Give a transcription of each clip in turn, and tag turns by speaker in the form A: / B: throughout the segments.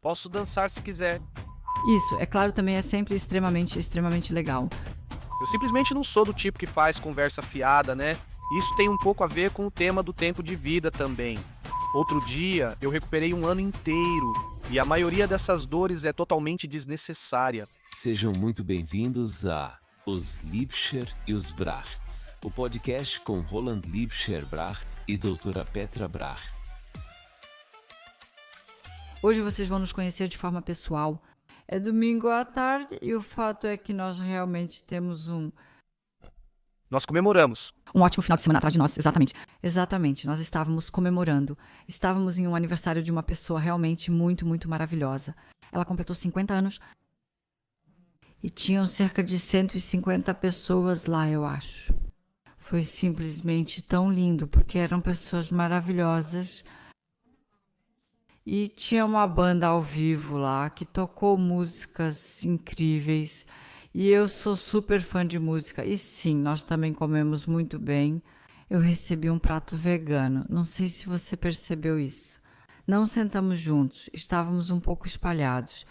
A: Posso dançar se quiser.
B: Isso, é claro, também é sempre extremamente legal.
A: Eu simplesmente não sou do tipo que faz conversa fiada, né? Isso tem um pouco a ver com o tema do tempo de vida também. Outro dia, eu recuperei um ano inteiro e a maioria dessas dores é totalmente desnecessária.
C: Sejam muito bem-vindos a Os Liebscher e os Brachts, o podcast com Roland Liebscher Bracht e doutora Petra Bracht.
B: Hoje vocês vão nos conhecer de forma pessoal. É domingo à tarde e o fato é que nós realmente temos
A: Nós comemoramos.
B: um ótimo final de semana atrás de nós, exatamente. Exatamente, nós estávamos comemorando. Estávamos em um aniversário de uma pessoa realmente muito maravilhosa. Ela completou 50 anos e tinham cerca de 150 pessoas lá, eu acho. Foi simplesmente tão lindo, porque eram pessoas maravilhosas. E tinha uma banda ao vivo lá que tocou músicas incríveis. E eu sou super fã de música. E sim, nós também comemos muito bem. Eu recebi um prato vegano. Não sei se você percebeu isso. Não sentamos juntos, estávamos um pouco espalhados.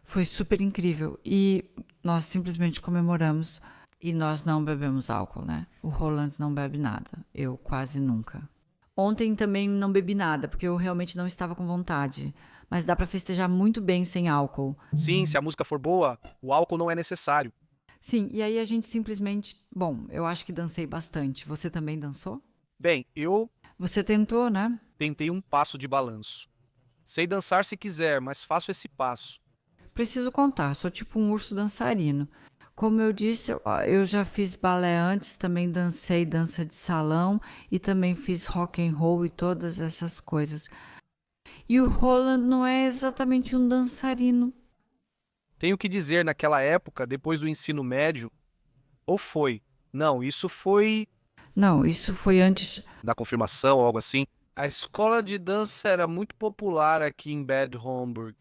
B: Foi super incrível. E nós simplesmente comemoramos. E nós não bebemos álcool, né? O Roland não bebe nada. Eu quase nunca. Ontem também não bebi nada, porque eu realmente não estava com vontade. Mas dá pra festejar muito bem sem álcool.
A: Sim, se a música for boa, o álcool não é necessário.
B: Sim, e aí a gente simplesmente... Bom, eu acho que dancei bastante. Você também dançou?
A: Bem, eu
B: Você tentou, né?
A: tentei um passo de balanço. Sei dançar se quiser, mas faço esse passo.
B: Preciso contar, sou tipo um urso dançarino. Como eu disse, eu já fiz balé antes, também dancei dança de salão e também fiz rock and roll e todas essas coisas. E o Roland não é exatamente um dançarino.
A: Tenho que dizer, naquela época, depois do ensino médio, ou foi? Não, isso foi
B: Não, isso foi antes.
A: da confirmação ou algo assim. A escola de dança era muito popular aqui em Bad Homburg.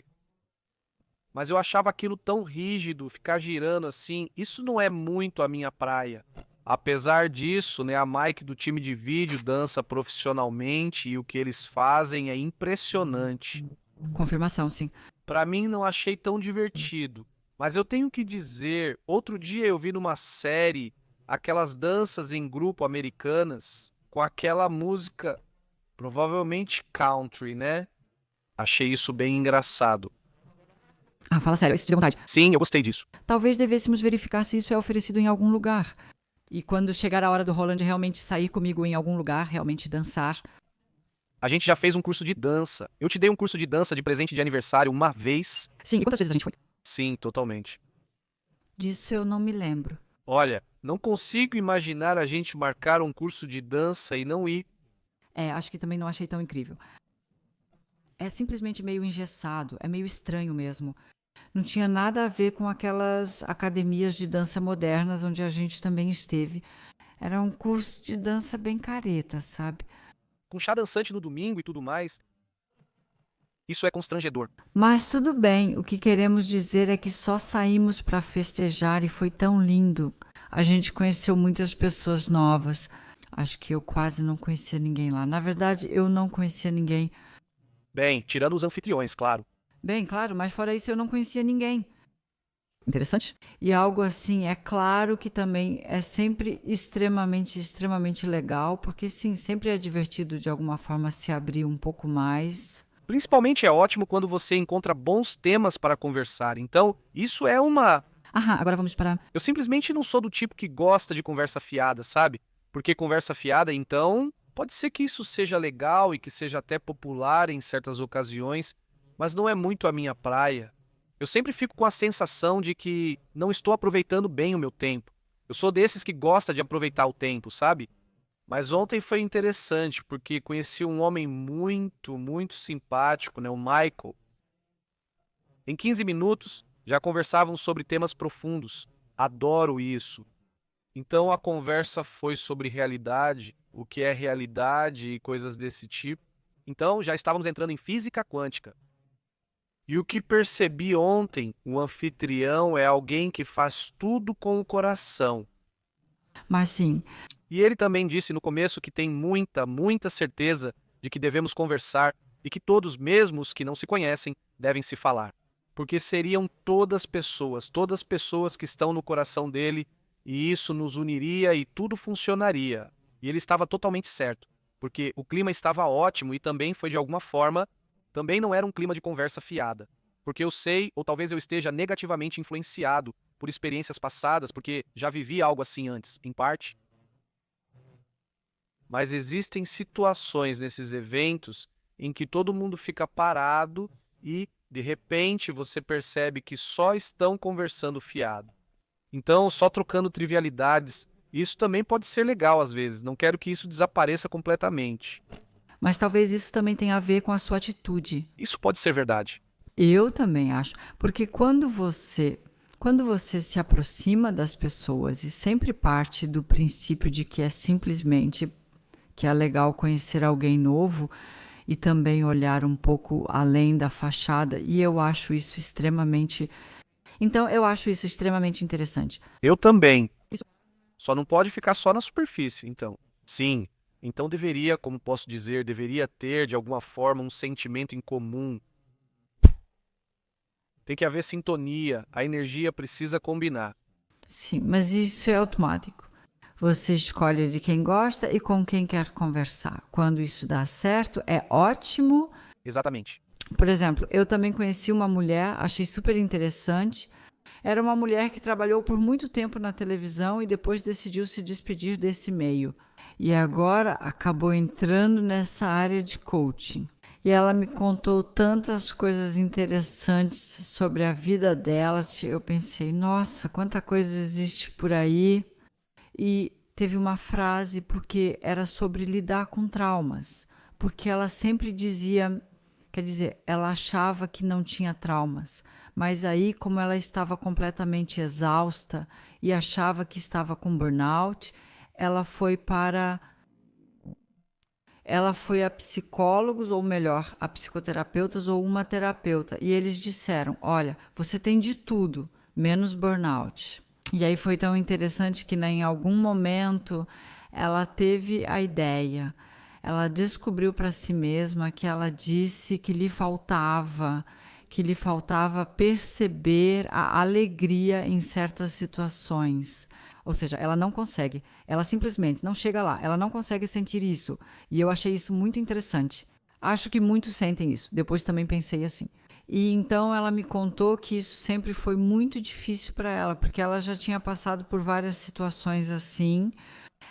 A: Mas eu achava aquilo tão rígido, ficar girando assim, isso não é muito a minha praia. Apesar disso, né, a Mike do time de vídeo dança profissionalmente e o que eles fazem é impressionante.
B: Confirmação, sim.
A: Pra mim não achei tão divertido. Mas eu tenho que dizer, outro dia eu vi numa série aquelas danças em grupo americanas com aquela música, provavelmente country, né? Achei isso bem engraçado.
B: Ah, fala sério, isso te deu vontade.
A: Sim, eu gostei disso.
B: Talvez devêssemos verificar se isso é oferecido em algum lugar. E quando chegar a hora do Roland realmente sair comigo em algum lugar, realmente dançar.
A: A gente já fez um curso de dança. Eu te dei um curso de dança de presente de aniversário uma vez.
B: Sim, e quantas vezes a gente foi?
A: Sim, totalmente.
B: Disso eu não me lembro.
A: Olha, não consigo imaginar a gente marcar um curso de dança e não ir.
B: É, acho que também não achei tão incrível. É simplesmente meio engessado, é meio estranho mesmo. Não tinha nada a ver com aquelas academias de dança modernas onde a gente também esteve. Era um curso de dança bem careta, sabe?
A: Com chá dançante no domingo e tudo mais. Isso é constrangedor.
B: Mas tudo bem, o que queremos dizer é que só saímos para festejar e foi tão lindo. A gente conheceu muitas pessoas novas. Acho que eu quase não conhecia ninguém lá. Na verdade, eu não conhecia ninguém.
A: Bem, tirando os anfitriões, claro.
B: Bem, claro, mas fora isso eu não conhecia ninguém. Interessante. E algo assim, é claro que também é sempre extremamente legal, porque sim, sempre é divertido de alguma forma se abrir um pouco mais.
A: Principalmente é ótimo quando você encontra bons temas para conversar. Então, isso é uma...
B: Agora vamos para...
A: Eu simplesmente não sou do tipo que gosta de conversa fiada, sabe? Porque conversa fiada, então, pode ser que isso seja legal e que seja até popular em certas ocasiões, mas não é muito a minha praia. Eu sempre fico com a sensação de que não estou aproveitando bem o meu tempo. Eu sou desses que gosta de aproveitar o tempo, sabe? Mas ontem foi interessante, porque conheci um homem muito simpático, né? O Michael. Em 15 minutos, já conversavam sobre temas profundos. Adoro isso. Então a conversa foi sobre realidade, o que é realidade e coisas desse tipo. Então já estávamos entrando em física quântica. E o que percebi ontem, o anfitrião é alguém que faz tudo com o coração.
B: Mas sim,
A: E ele também disse no começo que tem muita certeza de que devemos conversar e que todos, mesmo os que não se conhecem, devem se falar. Porque seriam todas pessoas que estão no coração dele, e isso nos uniria e tudo funcionaria. E ele estava totalmente certo, porque o clima estava ótimo e também foi de alguma forma, também não era um clima de conversa fiada. Porque eu sei, ou talvez eu esteja negativamente influenciado por experiências passadas, porque já vivi algo assim antes, em parte. Mas existem situações nesses eventos em que todo mundo fica parado e, de repente, você percebe que só estão conversando fiado. Então, só trocando trivialidades. Isso também pode ser legal às vezes. Não quero que isso desapareça completamente.
B: Mas talvez isso também tenha a ver com a sua atitude.
A: Isso pode ser verdade.
B: Eu também acho, porque quando você se aproxima das pessoas e sempre parte do princípio de que é simplesmente que é legal conhecer alguém novo e também olhar um pouco além da fachada, e eu acho isso extremamente. Então, eu acho isso extremamente interessante.
A: Eu também.
B: Isso-
A: Só não pode ficar só na superfície, então. Sim. Então deveria, como posso dizer, deveria ter de alguma forma um sentimento em comum. Tem que haver sintonia, a energia precisa combinar.
B: Sim, mas isso é automático. Você escolhe de quem gosta e com quem quer conversar. Quando isso dá certo, é ótimo.
A: Exatamente.
B: Por exemplo, eu também conheci uma mulher, achei super interessante. Era uma mulher que trabalhou por muito tempo na televisão e depois decidiu se despedir desse meio. E agora acabou entrando nessa área de coaching. E ela me contou tantas coisas interessantes sobre a vida dela. Eu pensei, nossa, quanta coisa existe por aí. E teve uma frase, porque era sobre lidar com traumas. Porque ela sempre dizia, quer dizer, ela achava que não tinha traumas. Mas aí, como ela estava completamente exausta e achava que estava com burnout, ela foi a psicólogos, ou melhor, a psicoterapeutas ou uma terapeuta. E eles disseram, olha, você tem de tudo, menos burnout. E aí foi tão interessante que em algum momento ela teve a ideia. Ela descobriu para si mesma que ela disse que lhe faltava perceber a alegria em certas situações. Ou seja, ela não consegue, ela simplesmente não chega lá, ela não consegue sentir isso. E eu achei isso muito interessante. Acho que muitos sentem isso, depois também pensei assim. E então ela me contou que isso sempre foi muito difícil para ela, porque ela já tinha passado por várias situações assim.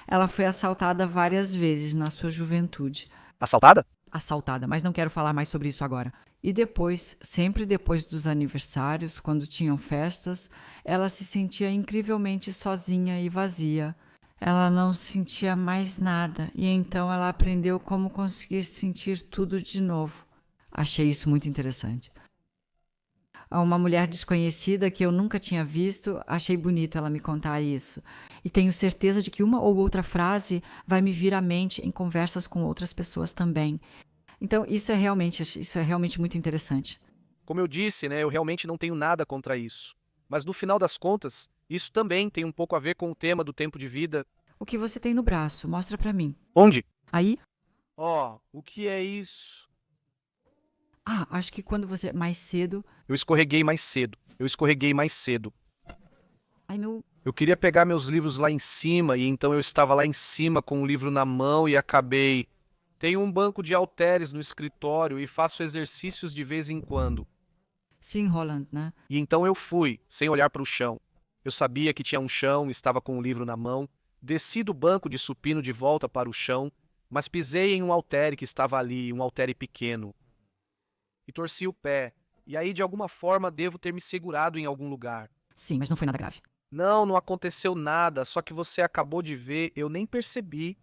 B: Ela foi assaltada várias vezes na sua juventude.
A: Assaltada?
B: Assaltada, mas não quero falar mais sobre isso agora. E depois, sempre depois dos aniversários, quando tinham festas, ela se sentia incrivelmente sozinha e vazia. Ela não sentia mais nada e então ela aprendeu como conseguir sentir tudo de novo. Achei isso muito interessante. Uma mulher desconhecida que eu nunca tinha visto, achei bonito ela me contar isso. E tenho certeza de que uma ou outra frase vai me vir à mente em conversas com outras pessoas também. Então, isso é realmente muito interessante.
A: Como eu disse, né, eu realmente não tenho nada contra isso. Mas no final das contas, isso também tem um pouco a ver com o tema do tempo de vida.
B: O que você tem no braço? Mostra pra mim.
A: Onde?
B: Aí?
A: O que é isso?
B: Acho que quando você... Mais cedo...
A: Eu escorreguei mais cedo.
B: Ai, meu...
A: Eu queria pegar meus livros lá em cima, e então eu estava lá em cima com o livro na mão e acabei... Tenho um banco de halteres no escritório e faço exercícios de vez em quando.
B: Sim, Roland, né?
A: E então eu fui, sem olhar para o chão. Eu sabia que tinha um chão, estava com o livro na mão. Desci do banco de supino de volta para o chão, mas pisei em um haltere que estava ali, um haltere pequeno. E torci o pé. E aí, de alguma forma, devo ter me segurado em algum lugar.
B: Sim, mas não foi nada grave.
A: Não aconteceu nada, só que você acabou de ver, eu nem percebi.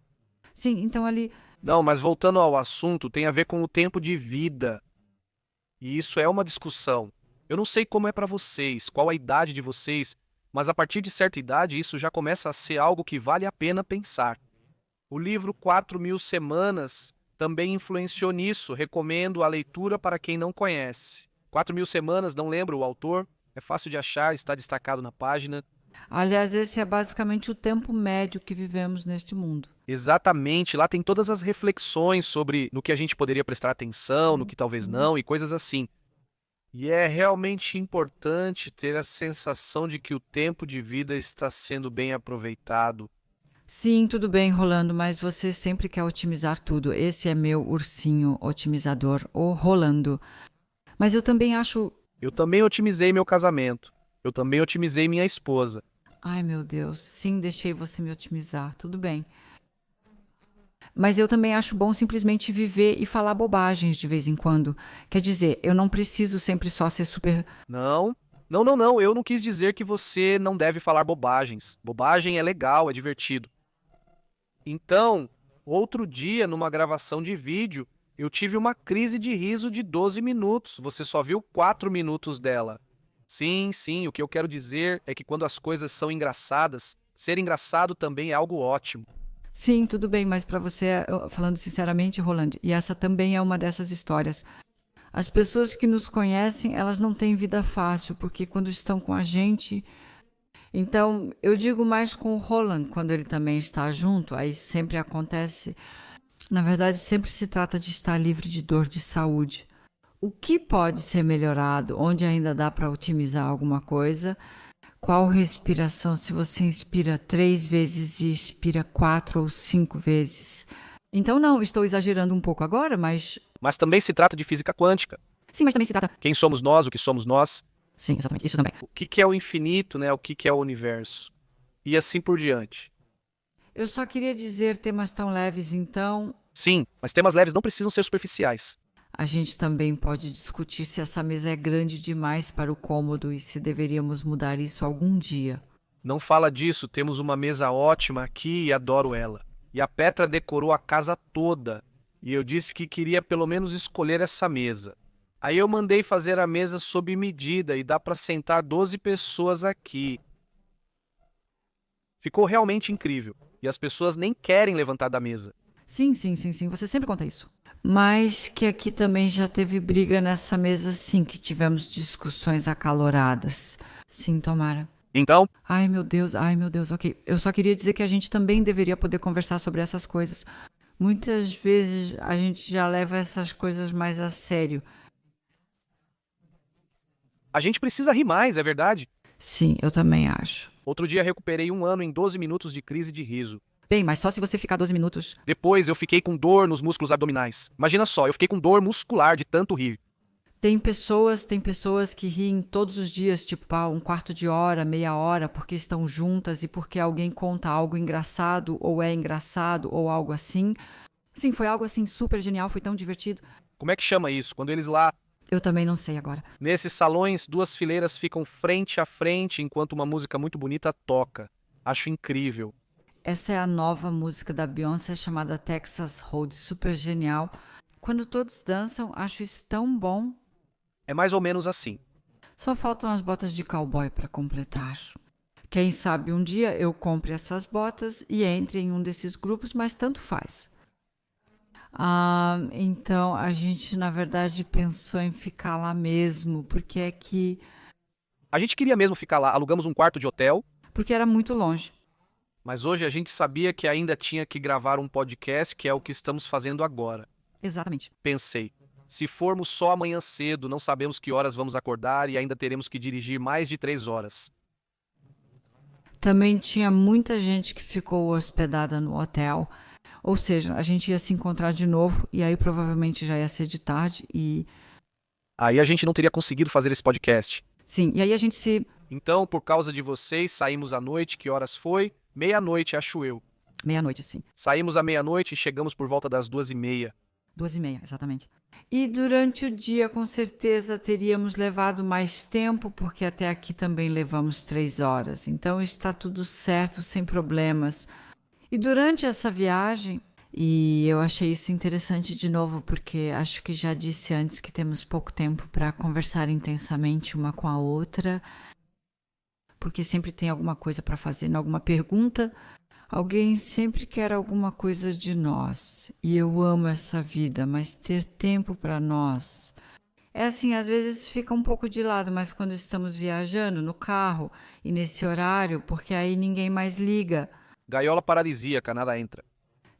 B: Sim, então ali...
A: Não, mas voltando ao assunto, tem a ver com o tempo de vida. E isso é uma discussão. Eu não sei como é para vocês, qual a idade de vocês, mas a partir de certa idade isso já começa a ser algo que vale a pena pensar. O livro 4.000 Semanas também influenciou nisso, recomendo a leitura para quem não conhece. 4.000 Semanas, não lembro o autor, é fácil de achar, está destacado na página.
B: Aliás, esse é basicamente o tempo médio que vivemos neste mundo.
A: Exatamente, lá tem todas as reflexões sobre no que a gente poderia prestar atenção, no que talvez não e coisas assim. E é realmente importante ter a sensação de que o tempo de vida está sendo bem aproveitado.
B: Sim, tudo bem, Rolando, mas você sempre quer otimizar tudo. Esse é meu ursinho otimizador, o Rolando. Mas eu também acho.
A: Eu também otimizei meu casamento. Eu também otimizei minha esposa.
B: Ai, meu Deus, sim, deixei você me otimizar, tudo bem. Mas eu também acho bom simplesmente viver e falar bobagens de vez em quando. Quer dizer, eu não preciso sempre só ser super.
A: Não, não, não, não. Eu não quis dizer que você não deve falar bobagens. Bobagem é legal, é divertido. Então, outro dia, numa gravação de vídeo, eu tive uma crise de riso de 12 minutos. Você só viu 4 minutos dela. Sim, sim, o que eu quero dizer é que quando as coisas são engraçadas, ser engraçado também é algo ótimo.
B: Sim, tudo bem, mas para você, falando sinceramente, Roland, e essa também é uma dessas histórias. As pessoas que nos conhecem, elas não têm vida fácil, porque quando estão com a gente. Então, eu digo mais com o Roland, quando ele também está junto, aí sempre acontece. Na verdade, sempre se trata de estar livre de dor de saúde. O que pode ser melhorado, onde ainda dá para otimizar alguma coisa? Qual respiração, se você inspira 3 vezes e expira 4 ou 5 vezes? Então, não, estou exagerando um pouco agora, mas.
A: Mas também se trata de física quântica.
B: Sim, mas também se trata.
A: Quem somos nós, o que somos nós,
B: Sim, exatamente, isso também.
A: o que é o infinito, né? O que é o universo. E assim por diante.
B: Eu só queria dizer temas tão leves, então.
A: Sim, mas temas leves não precisam ser superficiais.
B: A gente também pode discutir se essa mesa é grande demais para o cômodo e se deveríamos mudar isso algum dia.
A: Não fala disso, temos uma mesa ótima aqui e adoro ela. E a Petra decorou a casa toda. E eu disse que queria pelo menos escolher essa mesa. Aí eu mandei fazer a mesa sob medida e dá para sentar 12 pessoas aqui. Ficou realmente incrível. E as pessoas nem querem levantar da mesa.
B: Sim, sim, sim, sim, você sempre conta isso. Mas que aqui também já teve briga nessa mesa, sim, que tivemos discussões acaloradas. Sim, tomara.
A: Então,
B: Ai, meu Deus, ok. Eu só queria dizer que a gente também deveria poder conversar sobre essas coisas. Muitas vezes a gente já leva essas coisas mais a sério.
A: a gente precisa rir mais, é verdade?
B: Sim, eu também acho.
A: Outro dia recuperei 1 ano em 12 minutos de crise de riso.
B: Bem, mas só se você ficar 12 minutos.
A: Depois eu fiquei com dor nos músculos abdominais. Imagina só, eu fiquei com dor muscular de tanto rir.
B: Tem pessoas que riem todos os dias, tipo, um quarto de hora, meia hora, porque estão juntas e porque alguém conta algo engraçado, ou é engraçado, ou algo assim. Sim, foi algo assim super genial, foi tão divertido.
A: Como é que chama isso? Quando eles lá,
B: Eu também não sei agora.
A: nesses salões, 2 fileiras ficam frente a frente enquanto uma música muito bonita toca. Acho incrível.
B: Essa é a nova música da Beyoncé chamada Texas Hold, super genial. Quando todos dançam, acho isso tão bom.
A: É mais ou menos assim.
B: Só faltam as botas de cowboy para completar. Quem sabe um dia eu compre essas botas e entre em um desses grupos, mas tanto faz. Então a gente na verdade pensou em ficar lá mesmo, porque é que.
A: A gente queria mesmo ficar lá, alugamos um quarto de hotel,
B: Porque era muito longe.
A: mas hoje a gente sabia que ainda tinha que gravar um podcast, que é o que estamos fazendo agora.
B: Exatamente.
A: Pensei, se formos só amanhã cedo, não sabemos que horas vamos acordar e ainda teremos que dirigir mais de 3 horas.
B: Também tinha muita gente que ficou hospedada no hotel. Ou seja, a gente ia se encontrar de novo e aí provavelmente já ia ser de tarde e.
A: Aí a gente não teria conseguido fazer esse podcast.
B: Sim, e aí a gente se.
A: Então, por causa de vocês, saímos à noite. Que horas foi? Meia-noite, acho eu.
B: Meia-noite, assim.
A: Saímos à meia-noite e chegamos por volta das 2h30.
B: 2h30, exatamente. E durante o dia, com certeza, teríamos levado mais tempo, porque até aqui também levamos 3 horas. Então está tudo certo, sem problemas. E durante essa viagem, e eu achei isso interessante de novo, porque acho que já disse antes que temos pouco tempo para conversar intensamente uma com a outra, porque sempre tem alguma coisa para fazer, alguma pergunta. Alguém sempre quer alguma coisa de nós. E eu amo essa vida, mas ter tempo para nós. É assim, às vezes fica um pouco de lado, mas quando estamos viajando no carro e nesse horário, porque aí ninguém mais liga.
A: Gaiola paradisíaca, nada entra.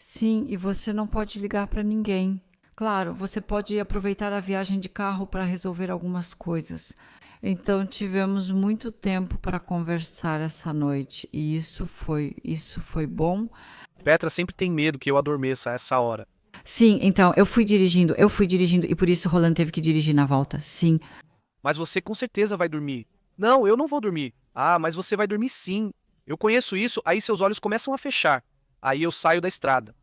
B: Sim, e você não pode ligar para ninguém. Claro, você pode aproveitar a viagem de carro para resolver algumas coisas. Então tivemos muito tempo para conversar essa noite e isso foi bom.
A: Petra sempre tem medo que eu adormeça a essa hora.
B: Sim, então eu fui dirigindo e por isso Roland teve que dirigir na volta. Sim.
A: Mas você com certeza vai dormir. Não, eu não vou dormir. Ah, mas você vai dormir sim. Eu conheço isso, aí seus olhos começam a fechar. Aí eu saio da estrada.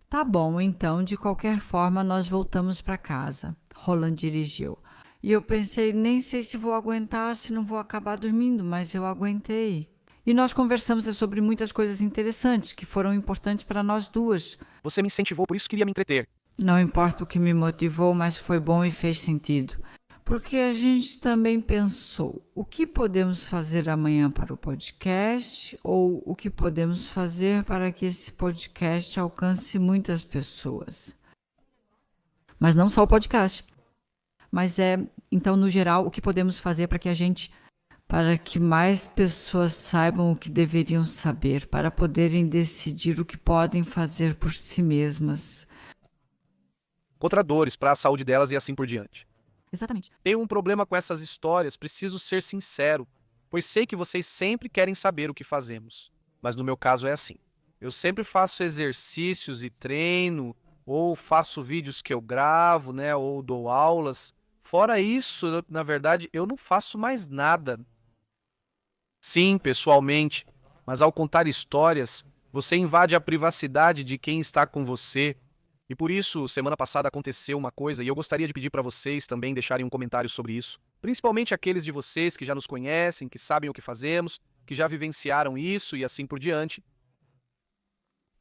B: Tá bom, então, de qualquer forma, nós voltamos para casa. Roland dirigiu. E eu pensei, nem sei se vou aguentar, se não vou acabar dormindo, mas eu aguentei. E nós conversamos sobre muitas coisas interessantes que foram importantes para nós duas.
A: Você me incentivou, por isso queria me entreter.
B: Não importa o que me motivou, mas foi bom e fez sentido. Porque a gente também pensou, o que podemos fazer amanhã para o podcast ou o que podemos fazer para que esse podcast alcance muitas pessoas. Mas não só o podcast. Mas então, no geral, o que podemos fazer para que mais pessoas saibam o que deveriam saber, para poderem decidir o que podem fazer por si mesmas.
A: Contra dores, para a saúde delas e assim por diante.
B: Exatamente.
A: Tenho um problema com essas histórias, preciso ser sincero, pois sei que vocês sempre querem saber o que fazemos. Mas no meu caso é assim. Eu sempre faço exercícios e treino, ou faço vídeos que eu gravo, né, ou dou aulas. Fora isso, na verdade, eu não faço mais nada. Sim, pessoalmente, mas ao contar histórias, você invade a privacidade de quem está com você. E por isso, semana passada aconteceu uma coisa e eu gostaria de pedir para vocês também deixarem um comentário sobre isso. Principalmente aqueles de vocês que já nos conhecem, que sabem o que fazemos, que já vivenciaram isso e assim por diante.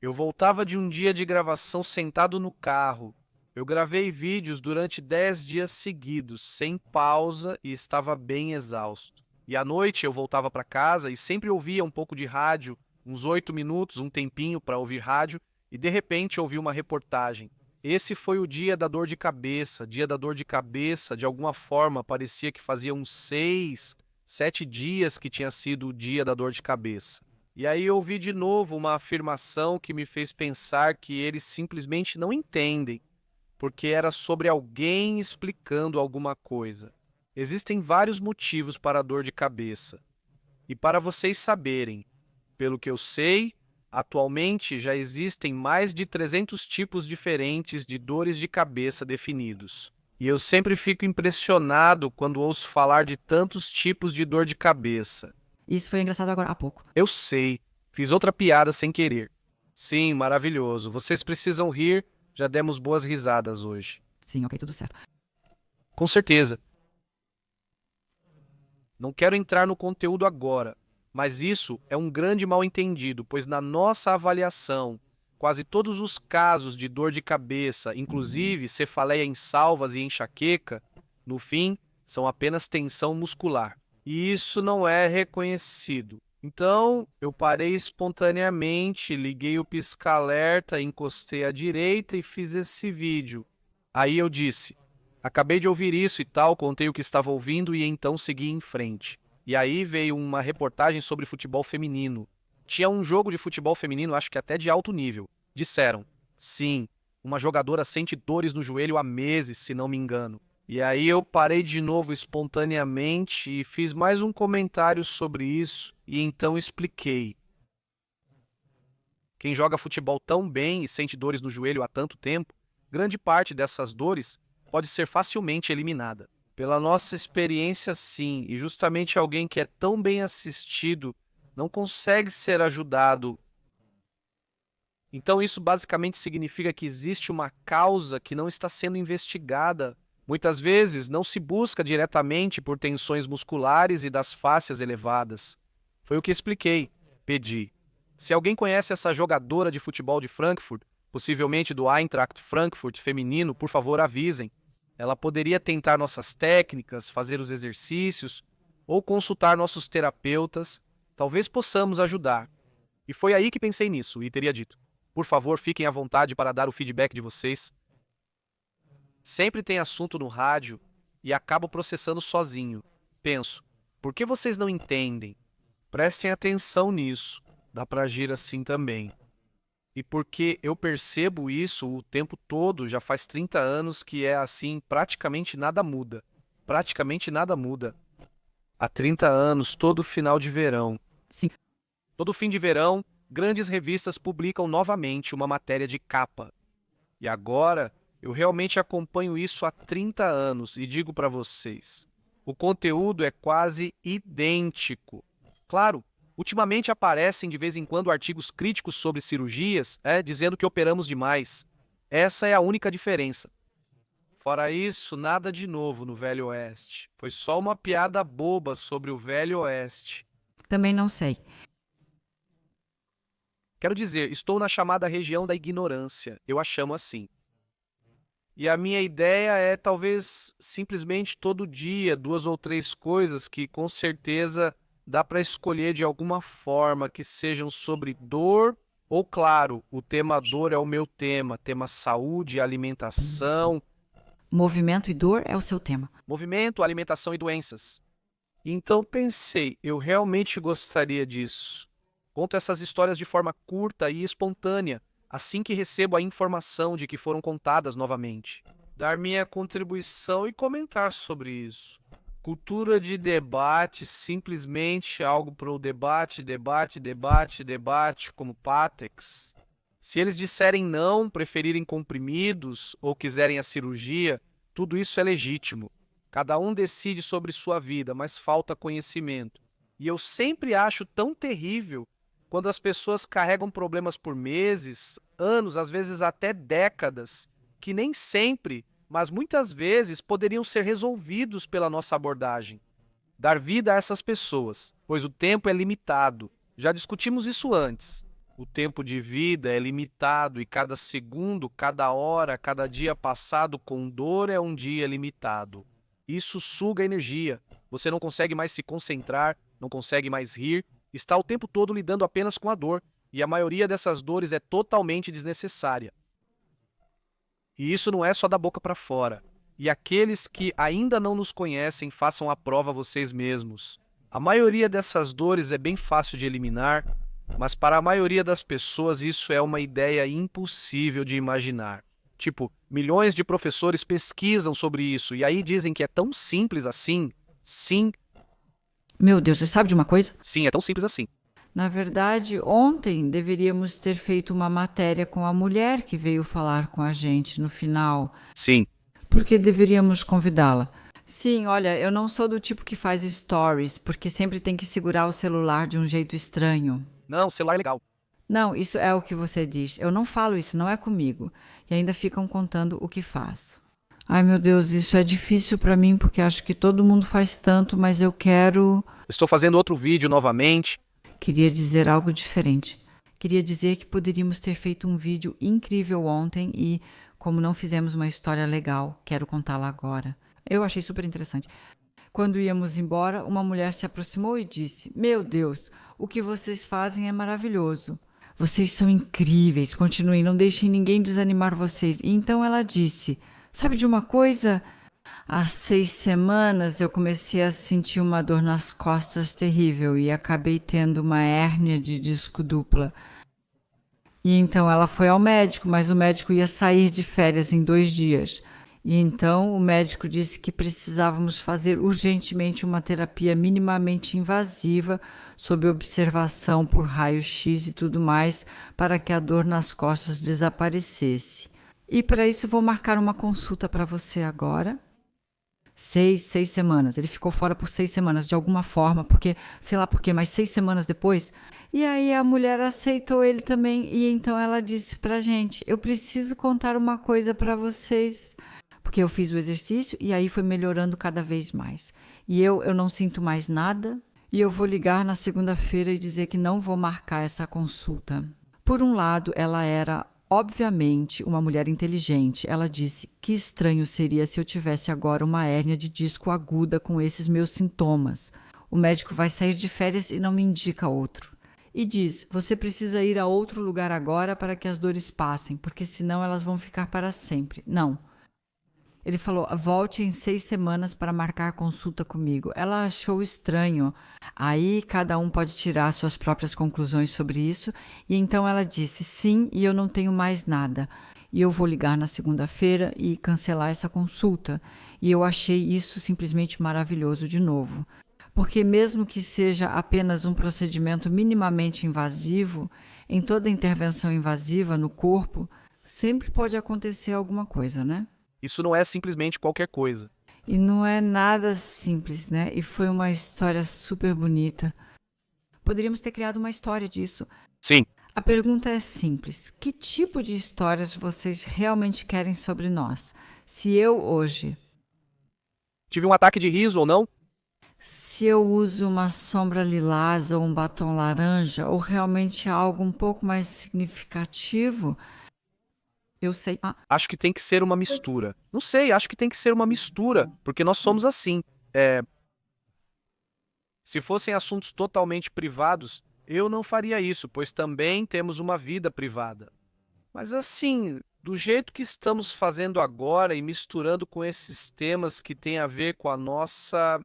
A: Eu voltava de um dia de gravação sentado no carro. Eu gravei vídeos durante 10 dias seguidos, sem pausa, e estava bem exausto. E à noite eu voltava para casa e sempre ouvia um pouco de rádio, uns 8 minutos, um tempinho para ouvir rádio, e de repente ouvi uma reportagem. Esse foi o dia da dor de cabeça. Dia da dor de cabeça, de alguma forma, parecia que fazia uns 6, 7 dias que tinha sido o dia da dor de cabeça. E aí eu ouvi de novo uma afirmação que me fez pensar que eles simplesmente não entendem, porque era sobre alguém explicando alguma coisa. Existem vários motivos para a dor de cabeça. E para vocês saberem, pelo que eu sei, atualmente já existem mais de 300 tipos diferentes de dores de cabeça definidos. E eu sempre fico impressionado quando ouço falar de tantos tipos de dor de cabeça.
B: Isso foi engraçado agora há pouco.
A: Eu sei, fiz outra piada sem querer. Sim, maravilhoso. Vocês precisam rir, já demos boas risadas hoje.
B: Sim, ok, tudo certo.
A: Com certeza. Não quero entrar no conteúdo agora, mas isso é um grande mal-entendido, pois na nossa avaliação, quase todos os casos de dor de cabeça, inclusive cefaleia em salvas e enxaqueca, no fim, são apenas tensão muscular. E isso não é reconhecido. Então, eu parei espontaneamente, liguei o pisca-alerta, encostei à direita e fiz esse vídeo. Aí eu disse: acabei de ouvir isso e tal, contei o que estava ouvindo e então segui em frente. E aí veio uma reportagem sobre futebol feminino. Tinha um jogo de futebol feminino, acho que até de alto nível. Disseram: sim, uma jogadora sente dores no joelho há meses, se não me engano. E aí eu parei de novo espontaneamente e fiz mais um comentário sobre isso e então expliquei. Quem joga futebol tão bem e sente dores no joelho há tanto tempo, grande parte dessas dores pode ser facilmente eliminada. Pela nossa experiência, sim, e justamente alguém que é tão bem assistido não consegue ser ajudado. Então isso basicamente significa que existe uma causa que não está sendo investigada. Muitas vezes não se busca diretamente por tensões musculares e das fáscias elevadas. Foi o que expliquei, pedi. Se alguém conhece essa jogadora de futebol de Frankfurt, possivelmente do Eintracht Frankfurt feminino, por favor avisem. Ela poderia tentar nossas técnicas, fazer os exercícios ou consultar nossos terapeutas. Talvez possamos ajudar. E foi aí que pensei nisso e teria dito: por favor, fiquem à vontade para dar o feedback de vocês. Sempre tem assunto no rádio e acabo processando sozinho. Penso, por que vocês não entendem? Prestem atenção nisso. Dá para agir assim também. E porque eu percebo isso o tempo todo, já faz 30 anos que é assim, praticamente nada muda. Praticamente nada muda. Há 30 anos, todo final de verão.
B: Sim.
A: Todo fim de verão, grandes revistas publicam novamente uma matéria de capa. E agora, eu realmente acompanho isso há 30 anos e digo para vocês, o conteúdo é quase idêntico. Claro, ultimamente aparecem de vez em quando artigos críticos sobre cirurgias, dizendo que operamos demais. Essa é a única diferença. Fora isso, nada de novo no Velho Oeste. Foi só uma piada boba sobre o Velho Oeste.
B: Também não sei.
A: Quero dizer, estou na chamada região da ignorância. Eu a chamo assim. E a minha ideia é talvez simplesmente todo dia 2 ou 3 coisas que com certeza dá para escolher de alguma forma que sejam sobre dor ou, claro, o tema dor é o meu tema saúde, alimentação,
B: Movimento e dor é o seu tema.
A: movimento, alimentação e doenças. Então pensei, eu realmente gostaria disso. Conto essas histórias de forma curta e espontânea, assim que recebo a informação de que foram contadas novamente. Dar minha contribuição e comentar sobre isso. Cultura de debate, simplesmente algo para o debate, como Patex. Se eles disserem não, preferirem comprimidos ou quiserem a cirurgia, tudo isso é legítimo. Cada um decide sobre sua vida, mas falta conhecimento. E eu sempre acho tão terrível quando as pessoas carregam problemas por meses, anos, às vezes até décadas, que nem sempre, mas muitas vezes poderiam ser resolvidos pela nossa abordagem. Dar vida a essas pessoas, pois o tempo é limitado. Já discutimos isso antes. O tempo de vida é limitado e cada segundo, cada hora, cada dia passado com dor é um dia limitado. Isso suga energia. Você não consegue mais se concentrar, não consegue mais rir, está o tempo todo lidando apenas com a dor, e a maioria dessas dores é totalmente desnecessária. E isso não é só da boca para fora. E aqueles que ainda não nos conhecem, façam a prova vocês mesmos. A maioria dessas dores é bem fácil de eliminar, mas para a maioria das pessoas isso é uma ideia impossível de imaginar. Tipo, milhões de professores pesquisam sobre isso e aí dizem que é tão simples assim. Sim,
B: Meu Deus, você sabe de uma coisa?
A: sim, é tão simples assim.
B: Na verdade, ontem deveríamos ter feito uma matéria com a mulher que veio falar com a gente no final.
A: Sim,
B: Porque deveríamos convidá-la. Sim, olha, eu não sou do tipo que faz stories, porque sempre tem que segurar o celular de um jeito estranho.
A: não, celular é legal.
B: Não, isso é o que você diz. Eu não falo isso, não é comigo. E ainda ficam contando o que faço. Ai, meu Deus, isso é difícil pra mim, porque acho que todo mundo faz tanto, mas eu quero...
A: Estou fazendo outro vídeo novamente.
B: Queria dizer algo diferente. Queria dizer que poderíamos ter feito um vídeo incrível ontem e, como não fizemos uma história legal, quero contá-la agora. Eu achei super interessante. Quando íamos embora, uma mulher se aproximou e disse: Meu Deus, o que vocês fazem é maravilhoso. Vocês são incríveis, continuem, não deixem ninguém desanimar vocês. E então ela disse: Sabe de uma coisa? Há 6 semanas eu comecei a sentir uma dor nas costas terrível e acabei tendo uma hérnia de disco dupla. E então ela foi ao médico, mas o médico ia sair de férias em 2 dias. E então o médico disse que precisávamos fazer urgentemente uma terapia minimamente invasiva, sob observação por raio-x e tudo mais, para que a dor nas costas desaparecesse. E para isso vou marcar uma consulta para você agora. 6 semanas. Ele ficou fora por 6 semanas, de alguma forma, porque, sei lá por quê, mas 6 semanas depois. E aí a mulher aceitou ele também, e então ela disse pra gente: eu preciso contar uma coisa pra vocês. Porque eu fiz o exercício e aí foi melhorando cada vez mais. E eu não sinto mais nada, e eu vou ligar na segunda-feira e dizer que não vou marcar essa consulta. Por um lado, ela era... obviamente, uma mulher inteligente. Ela disse: que estranho seria se eu tivesse agora uma hérnia de disco aguda com esses meus sintomas. O médico vai sair de férias e não me indica outro. E diz: você precisa ir a outro lugar agora para que as dores passem, porque senão elas vão ficar para sempre. Não. Ele falou: volte em 6 semanas para marcar consulta comigo. Ela achou estranho. Aí cada um pode tirar suas próprias conclusões sobre isso. E então ela disse: sim, e eu não tenho mais nada. E eu vou ligar na segunda-feira e cancelar essa consulta. E eu achei isso simplesmente maravilhoso de novo. Porque mesmo que seja apenas um procedimento minimamente invasivo, em toda intervenção invasiva no corpo, sempre pode acontecer alguma coisa, né?
A: Isso não é simplesmente qualquer coisa.
B: E não é nada simples, né? E foi uma história super bonita. Poderíamos ter criado uma história disso.
A: Sim,
B: A pergunta é simples: que tipo de histórias vocês realmente querem sobre nós? Se eu hoje,
A: tive um ataque de riso ou não?
B: se eu uso uma sombra lilás ou um batom laranja, ou realmente algo um pouco mais significativo, eu sei.
A: Acho que tem que ser uma mistura. Não sei, acho que tem que ser uma mistura, porque nós somos assim. Se fossem assuntos totalmente privados, eu não faria isso, pois também temos uma vida privada. Mas assim, do jeito que estamos fazendo agora e misturando com esses temas que têm a ver com a nossa.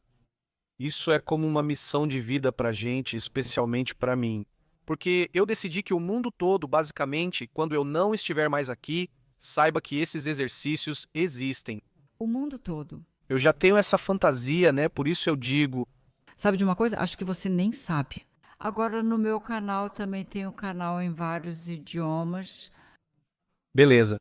A: Isso é como uma missão de vida pra gente, especialmente pra mim. Porque eu decidi que o mundo todo, basicamente, quando eu não estiver mais aqui, saiba que esses exercícios existem.
B: O mundo todo.
A: Eu já tenho essa fantasia, né? Por isso eu digo,
B: Sabe de uma coisa? Acho que você nem sabe. Agora no meu canal também tem o canal em vários idiomas.
A: beleza,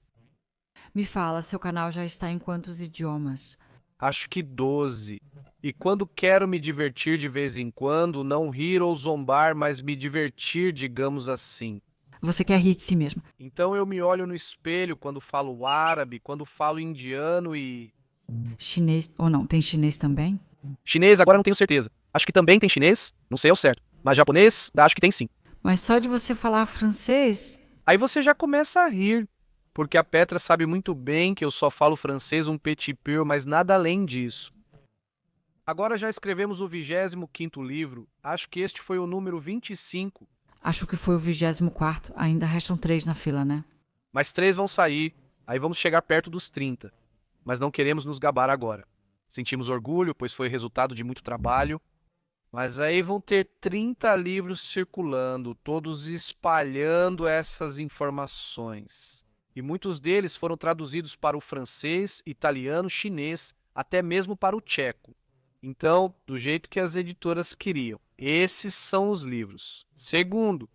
B: Me fala, seu canal já está em quantos idiomas?
A: acho que 12. E quando quero me divertir de vez em quando, não rir ou zombar, mas me divertir, digamos assim.
B: Você quer rir de si mesmo.
A: Então eu me olho no espelho quando falo árabe, quando falo indiano e
B: Chinês ou não? Tem chinês também?
A: chinês, agora não tenho certeza. Acho que também tem chinês, não sei ao certo. Mas japonês, acho que tem sim.
B: Mas só de você falar francês,
A: Aí você já começa a rir, porque a Petra sabe muito bem que eu só falo francês um petit peu, mas nada além disso. Agora já escrevemos o 25º livro, acho que este foi o número 25,
B: acho que foi o 24º. Ainda restam 3 na fila, né?
A: mas 3 vão sair, aí vamos chegar perto dos 30. Mas não queremos nos gabar agora. Sentimos orgulho, pois foi resultado de muito trabalho. Mas aí vão ter 30 livros circulando, todos espalhando essas informações. E muitos deles foram traduzidos para o francês, italiano, chinês, até mesmo para o tcheco. Então, do jeito que as editoras queriam. Esses são os livros. Segundo,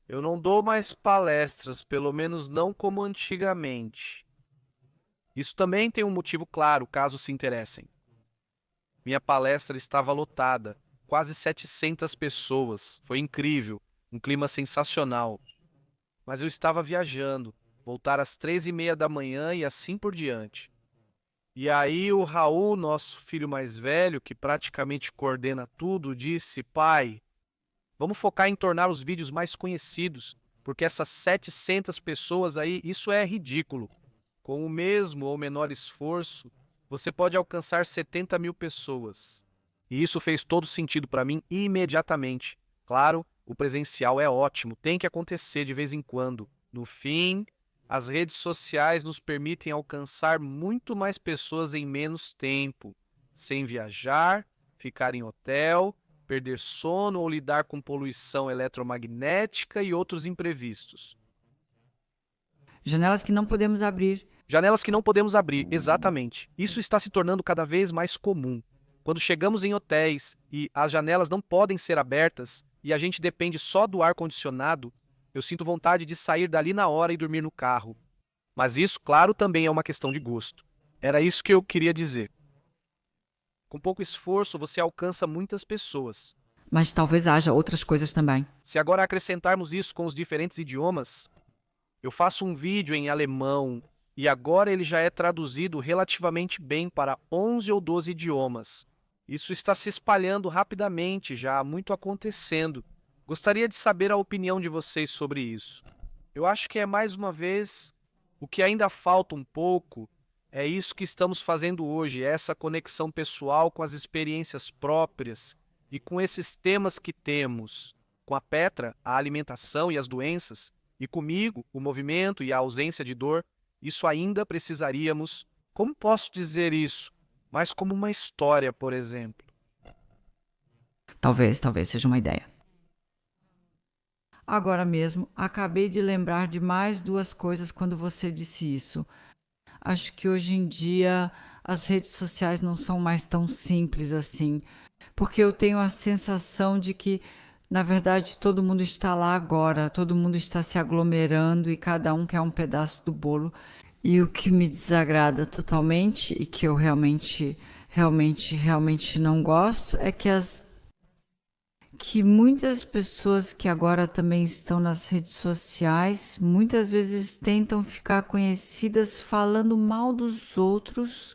A: eu não dou mais palestras, pelo menos não como antigamente. Isso também tem um motivo claro, caso se interessem. Minha palestra estava lotada. Quase 700 pessoas. Foi incrível. Um clima sensacional. Mas eu estava viajando. Voltar às 3:30 da manhã e assim por diante. E aí o Raul, nosso filho mais velho, que praticamente coordena tudo, disse: pai, vamos focar em tornar os vídeos mais conhecidos, porque essas 700 pessoas aí, isso é ridículo. Com o mesmo ou menor esforço, você pode alcançar 70 mil pessoas. E isso fez todo sentido para mim imediatamente. Claro, o presencial é ótimo, tem que acontecer de vez em quando. No fim, as redes sociais nos permitem alcançar muito mais pessoas em menos tempo, sem viajar, ficar em hotel, perder sono ou lidar com poluição eletromagnética e outros imprevistos.
B: Janelas que não podemos abrir.
A: Janelas que não podemos abrir, exatamente. Isso está se tornando cada vez mais comum. Quando chegamos em hotéis e as janelas não podem ser abertas e a gente depende só do ar-condicionado, eu sinto vontade de sair dali na hora e dormir no carro. Mas isso, claro, também é uma questão de gosto. Era isso que eu queria dizer. Com pouco esforço, você alcança muitas pessoas.
B: Mas talvez haja outras coisas também.
A: Se agora acrescentarmos isso com os diferentes idiomas, eu faço um vídeo em alemão e agora ele já é traduzido relativamente bem para 11 ou 12 idiomas. Isso está se espalhando rapidamente, já há muito acontecendo. Gostaria de saber a opinião de vocês sobre isso. Eu acho que é mais uma vez, o que ainda falta um pouco, é isso que estamos fazendo hoje, essa conexão pessoal com as experiências próprias e com esses temas que temos. Com a Petra, a alimentação e as doenças, e comigo, o movimento e a ausência de dor, isso ainda precisaríamos como posso dizer isso? Mas como uma história, por exemplo.
B: Talvez seja uma ideia. Agora mesmo, acabei de lembrar de mais duas coisas quando você disse isso. Acho que hoje em dia as redes sociais não são mais tão simples assim, porque eu tenho a sensação de que, na verdade, todo mundo está lá agora, todo mundo está se aglomerando e cada um quer um pedaço do bolo. E o que me desagrada totalmente e que eu realmente não gosto é que muitas pessoas que agora também estão nas redes sociais, muitas vezes tentam ficar conhecidas falando mal dos outros.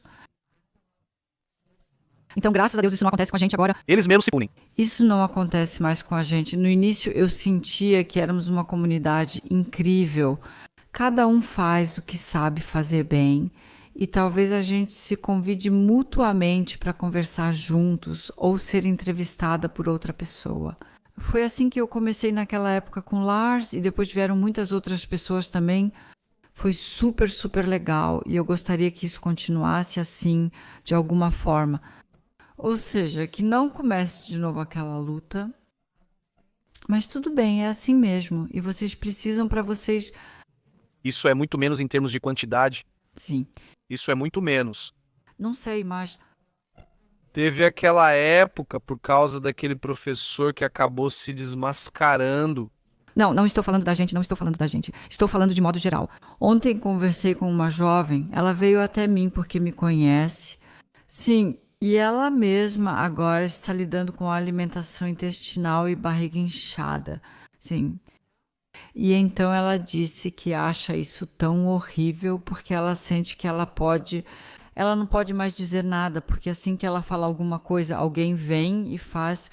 B: Então, graças a Deus, isso não acontece com a gente agora.
A: Eles mesmos se punem.
B: Isso não acontece mais com a gente. No início, eu sentia que éramos uma comunidade incrível. Cada um faz o que sabe fazer bem. E talvez a gente se convide mutuamente para conversar juntos ou ser entrevistada por outra pessoa. Foi assim que eu comecei naquela época com Lars e depois vieram muitas outras pessoas também. Foi super, super legal e eu gostaria que isso continuasse assim, de alguma forma. Ou seja, que não comece de novo aquela luta. Mas tudo bem, é assim mesmo. E vocês precisam para vocês...
A: Isso é muito menos em termos de quantidade.
B: Sim.
A: Isso é muito menos.
B: Não sei, mas...
A: Teve aquela época por causa daquele professor que acabou se desmascarando.
B: Não estou falando da gente, não estou falando da gente. Estou falando de modo geral. Ontem conversei com uma jovem, ela veio até mim porque me conhece. Sim, e ela mesma agora está lidando com alimentação intestinal e barriga inchada. Sim. E então ela disse que acha isso tão horrível porque ela sente que ela não pode mais dizer nada, porque assim que ela fala alguma coisa, alguém vem e faz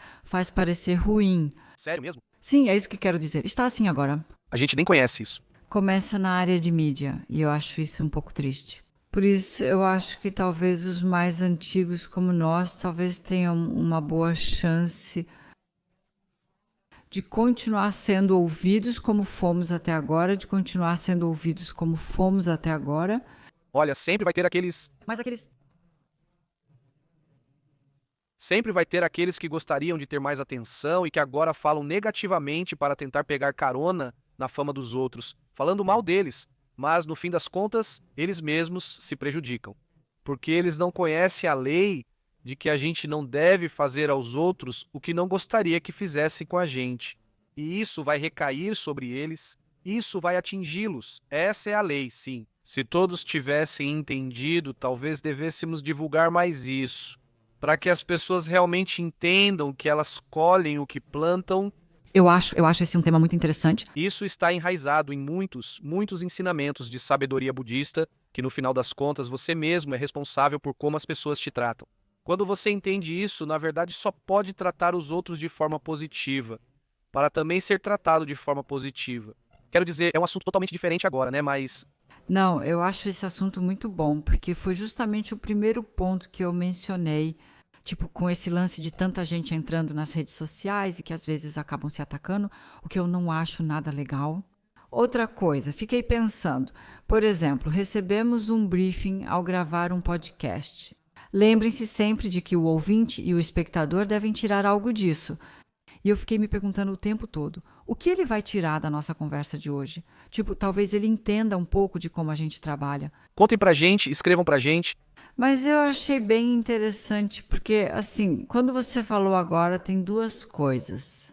B: parecer ruim.
A: Sério mesmo?
B: Sim, é isso que quero dizer. Está assim agora.
A: A gente nem conhece isso.
B: Começa na área de mídia, e eu acho isso um pouco triste. Por isso, eu acho que talvez os mais antigos como nós, talvez tenham uma boa chance de continuar sendo ouvidos como fomos até agora,
A: Olha, sempre vai ter aqueles...
B: Mas aqueles...
A: Sempre vai ter aqueles que gostariam de ter mais atenção e que agora falam negativamente para tentar pegar carona na fama dos outros, falando mal deles, mas no fim das contas, eles mesmos se prejudicam. Porque eles não conhecem a lei de que a gente não deve fazer aos outros o que não gostaria que fizessem com a gente. E isso vai recair sobre eles, isso vai atingi-los. Essa é a lei, sim. Se todos tivessem entendido, talvez devêssemos divulgar mais isso, para que as pessoas realmente entendam que elas colhem o que plantam.
B: Eu acho esse um tema muito interessante.
A: Isso está enraizado em muitos ensinamentos de sabedoria budista, que no final das contas você mesmo é responsável por como as pessoas te tratam. Quando você entende isso, na verdade só pode tratar os outros de forma positiva, para também ser tratado de forma positiva. Quero dizer, é um assunto totalmente diferente agora, né? Mas...
B: Não, eu acho esse assunto muito bom, porque foi justamente o primeiro ponto que eu mencionei, tipo, com esse lance de tanta gente entrando nas redes sociais e que às vezes acabam se atacando, o que eu não acho nada legal. Outra coisa, fiquei pensando, por exemplo, recebemos um briefing ao gravar um podcast. Lembrem-se sempre de que o ouvinte e o espectador devem tirar algo disso. E eu fiquei me perguntando o tempo todo, o que ele vai tirar da nossa conversa de hoje? Tipo, talvez ele entenda um pouco de como a gente trabalha.
A: Contem pra gente, escrevam pra gente.
B: Mas eu achei bem interessante, porque, assim, quando você falou agora, tem duas coisas.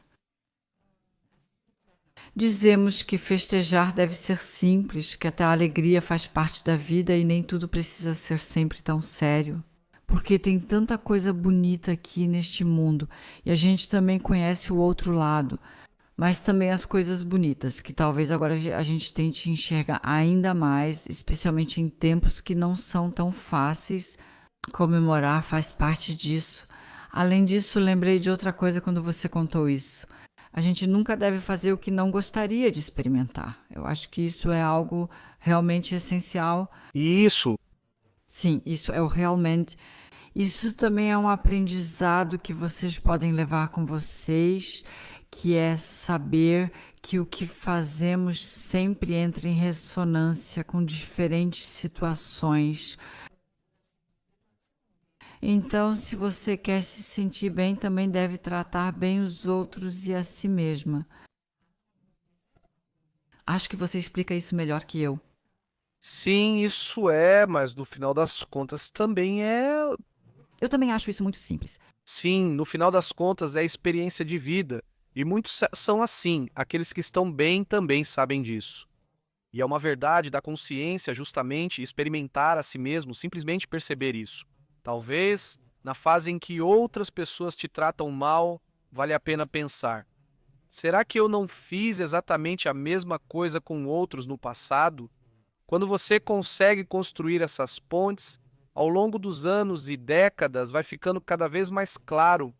B: Dizemos que festejar deve ser simples, que até a alegria faz parte da vida e nem tudo precisa ser sempre tão sério. Porque tem tanta coisa bonita aqui neste mundo e a gente também conhece o outro lado, mas também as coisas bonitas, que talvez agora a gente tente enxergar ainda mais, especialmente em tempos que não são tão fáceis. Comemorar faz parte disso. Além disso, lembrei de outra coisa quando você contou isso. A gente nunca deve fazer o que não gostaria de experimentar. Eu acho que isso é algo realmente essencial.
A: Isso!
B: Sim, isso é o realmente. Isso também é um aprendizado que vocês podem levar com vocês, que é saber que o que fazemos sempre entra em ressonância com diferentes situações. Então, se você quer se sentir bem, também deve tratar bem os outros e a si mesma. Acho que você explica isso melhor que eu.
A: Sim, isso é, mas no final das contas também é.
B: Eu também acho isso muito simples.
A: Sim, no final das contas é experiência de vida. E muitos são assim, aqueles que estão bem também sabem disso. E é uma verdade da consciência justamente experimentar a si mesmo, simplesmente perceber isso. Talvez, na fase em que outras pessoas te tratam mal, vale a pena pensar: será que eu não fiz exatamente a mesma coisa com outros no passado? Quando você consegue construir essas pontes, ao longo dos anos e décadas vai ficando cada vez mais claro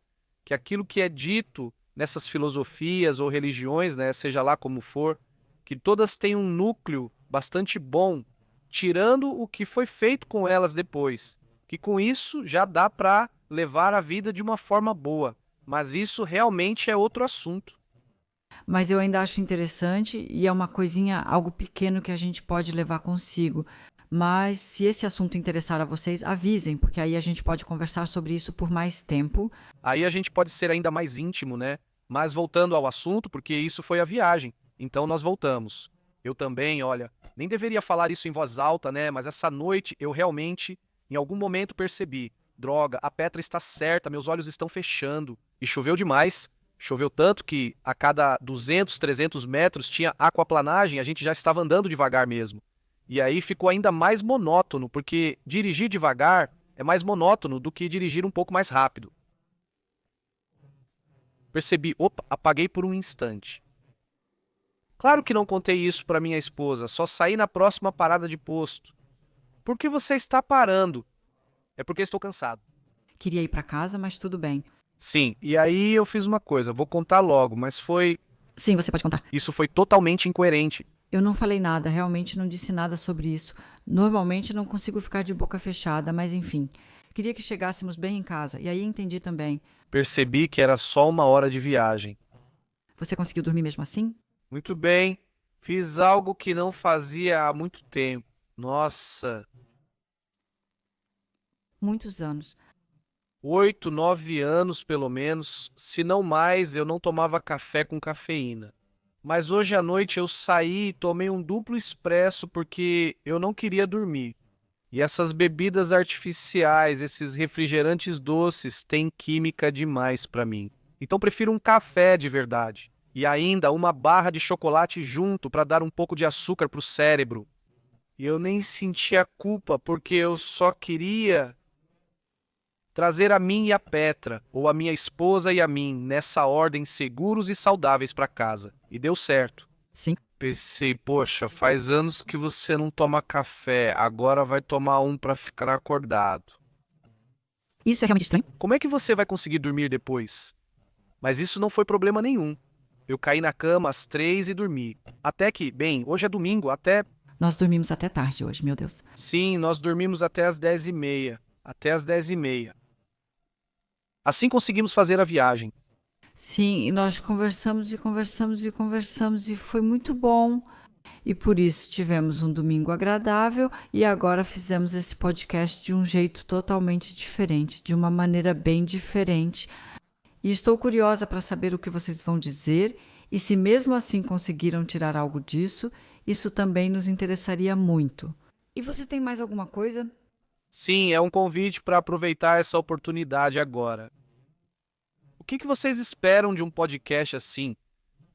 A: que aquilo que é dito nessas filosofias ou religiões, né, seja lá como for, que todas têm um núcleo bastante bom, tirando o que foi feito com elas depois, que com isso já dá para levar a vida de uma forma boa, mas isso realmente é outro assunto.
B: Mas eu ainda acho interessante e é uma coisinha, algo pequeno que a gente pode levar consigo. Mas se esse assunto interessar a vocês, avisem, porque aí a gente pode conversar sobre isso por mais tempo.
A: Aí a gente pode ser ainda mais íntimo, né? Mas voltando ao assunto, porque isso foi a viagem. Então nós voltamos. Eu também, olha, nem deveria falar isso em voz alta, né? Mas essa noite eu realmente, em algum momento, percebi: droga, a Petra está certa, meus olhos estão fechando. E choveu demais. Choveu tanto que a cada 200, 300 metros tinha aquaplanagem, a gente já estava andando devagar mesmo. E aí ficou ainda mais monótono, porque dirigir devagar é mais monótono do que dirigir um pouco mais rápido. Percebi, opa, apaguei por um instante. Claro que não contei isso para minha esposa, só saí na próxima parada de posto. Por que você está parando? É porque estou cansado.
B: Queria ir para casa, mas tudo bem.
A: Sim, e aí eu fiz uma coisa, vou contar logo, mas
B: Sim, você pode contar.
A: isso foi totalmente incoerente.
B: Eu não falei nada, realmente não disse nada sobre isso. Normalmente não consigo ficar de boca fechada, mas enfim. Queria que chegássemos bem em casa, e aí entendi também.
A: Percebi que era só uma hora de viagem.
B: Você conseguiu dormir mesmo assim?
A: Muito bem, fiz algo que não fazia há muito tempo. Nossa,
B: Muitos anos.
A: 8, 9 anos pelo menos, se não mais, eu não tomava café com cafeína. Mas hoje à noite eu saí e tomei um duplo expresso porque eu não queria dormir. E essas bebidas artificiais, esses refrigerantes doces, têm química demais para mim. Então prefiro um café de verdade. E ainda uma barra de chocolate junto para dar um pouco de açúcar para o cérebro. E eu nem sentia culpa porque eu só queria trazer a mim e a Petra, ou a minha esposa e a mim, nessa ordem, seguros e saudáveis para casa. E deu certo.
B: Sim.
A: Pensei, poxa, faz anos que você não toma café, agora vai tomar um para ficar acordado.
B: Isso é realmente estranho?
A: Como é que você vai conseguir dormir depois? Mas isso não foi problema nenhum. Eu caí na cama às 3 e dormi. Até que, bem, hoje é domingo,
B: Nós dormimos até tarde hoje, meu Deus.
A: Sim, nós dormimos até às 10h30. Até às 10h30. Assim conseguimos fazer a viagem.
B: Sim, e nós conversamos e conversamos e conversamos e foi muito bom. E por isso tivemos um domingo agradável e agora fizemos esse podcast de um jeito totalmente diferente, de uma maneira bem diferente. E estou curiosa para saber o que vocês vão dizer e se mesmo assim conseguiram tirar algo disso, isso também nos interessaria muito. E você tem mais alguma coisa?
A: Sim, é um convite para aproveitar essa oportunidade agora. O que vocês esperam de um podcast assim?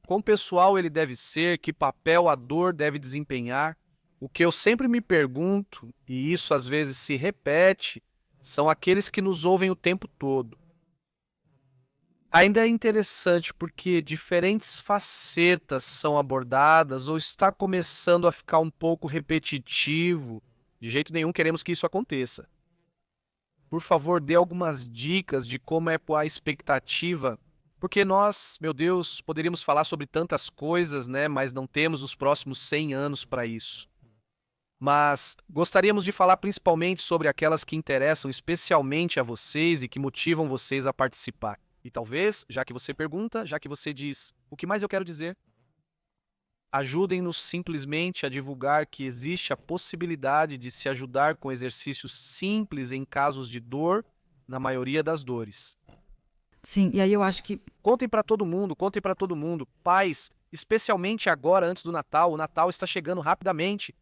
A: Quão pessoal ele deve ser? Que papel a dor deve desempenhar? O que eu sempre me pergunto, e isso às vezes se repete, são aqueles que nos ouvem o tempo todo. Ainda é interessante porque diferentes facetas são abordadas ou está começando a ficar um pouco repetitivo. De jeito nenhum queremos que isso aconteça. Por favor, dê algumas dicas de como é a expectativa, porque nós, meu Deus, poderíamos falar sobre tantas coisas, né? Mas não temos os próximos 100 anos para isso. Mas gostaríamos de falar principalmente sobre aquelas que interessam especialmente a vocês e que motivam vocês a participar. E talvez, já que você pergunta, já que você diz, o que mais eu quero dizer? Ajudem-nos simplesmente a divulgar que existe a possibilidade de se ajudar com exercícios simples em casos de dor na maioria das dores.
B: Sim, e aí eu acho que
A: Contem pra todo mundo, contem pra todo mundo. Pais, especialmente agora antes do Natal, o Natal está chegando rapidamente.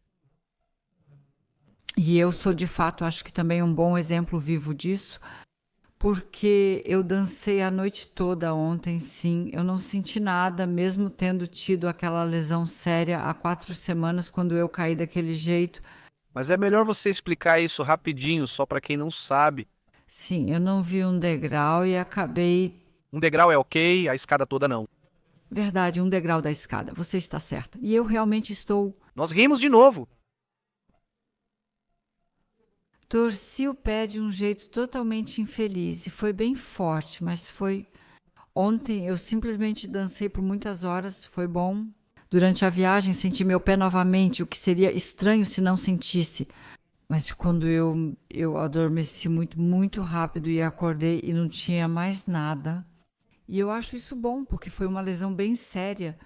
B: E eu sou, de fato, acho que também um bom exemplo vivo disso, porque eu dancei a noite toda ontem, sim. Eu não senti nada, mesmo tendo tido aquela lesão séria há 4 semanas, quando eu caí daquele jeito.
A: Mas é melhor você explicar isso rapidinho, só pra quem não sabe.
B: Sim, eu não vi um degrau e acabei.
A: Um degrau é ok, a escada toda não.
B: Verdade, um degrau da escada. Você está certa. E eu realmente estou.
A: Nós rimos de novo.
B: Torci o pé de um jeito totalmente infeliz e foi bem forte, mas foi. Ontem eu simplesmente dancei por muitas horas, foi bom. Durante a viagem senti meu pé novamente, o que seria estranho se não sentisse. Mas quando eu adormeci muito, muito rápido e acordei e não tinha mais nada. E eu acho isso bom, porque foi uma lesão bem séria.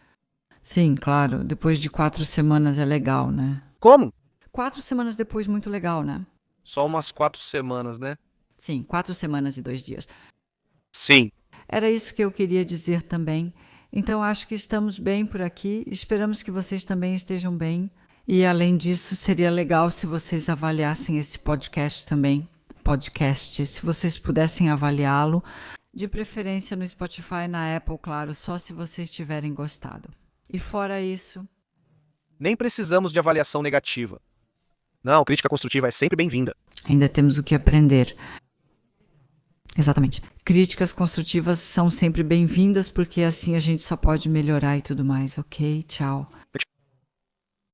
B: Sim, claro, depois de 4 semanas é legal, né?
A: Como?
B: 4 semanas depois, muito legal, né?
A: Só umas 4 semanas, né?
B: Sim, 4 semanas e 2 dias.
A: Sim.
B: Era isso que eu queria dizer também. Então, acho que estamos bem por aqui. Esperamos que vocês também estejam bem. E, além disso, seria legal se vocês avaliassem esse podcast também. Se vocês pudessem avaliá-lo. De preferência no Spotify e na Apple, claro, só se vocês tiverem gostado. E fora isso,
A: Nem precisamos de avaliação negativa. Não, crítica construtiva é sempre bem-vinda.
B: ainda temos o que aprender. Exatamente. Críticas construtivas são sempre bem-vindas, porque assim a gente só pode melhorar e tudo mais, ok? Tchau.